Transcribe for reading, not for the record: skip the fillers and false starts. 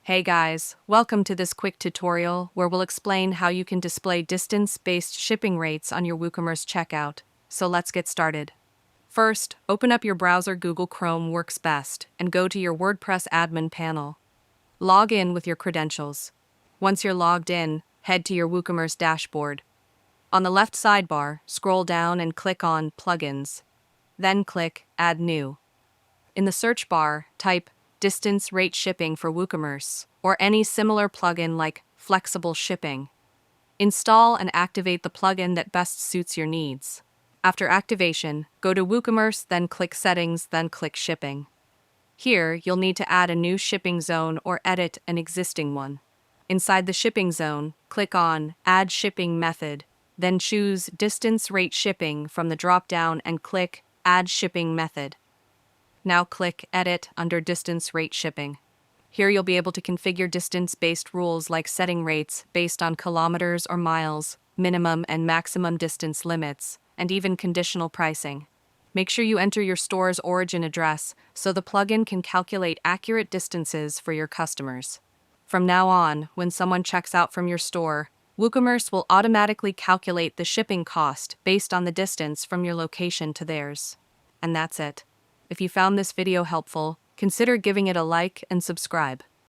Hey guys, welcome to this quick tutorial where we'll explain how you can display distance-based shipping rates on your Woocommerce checkout. So let's get started. First, open up your browser. Google Chrome works best, and go to your WordPress admin panel. Log in with your credentials. Once you're logged in, head to your Woocommerce dashboard. On the left sidebar, scroll down and click on Plugins. Then click Add New. In the search bar, type Distance Rate Shipping for Woocommerce, or any similar plugin like Flexible Shipping. Install and activate the plugin that best suits your needs. After activation, go to Woocommerce, then click Settings, then click Shipping. Here, you'll need to add a new shipping zone or edit an existing one. Inside the shipping zone, click on Add Shipping Method, then choose Distance Rate Shipping from the drop-down and click Add Shipping Method. Now click Edit under Distance Rate Shipping. Here you'll be able to configure distance-based rules like setting rates based on kilometers or miles, minimum and maximum distance limits, and even conditional pricing. Make sure you enter your store's origin address so the plugin can calculate accurate distances for your customers. From now on, when someone checks out from your store, Woocommerce will automatically calculate the shipping cost based on the distance from your location to theirs. And that's it. If you found this video helpful, consider giving it a like and subscribe.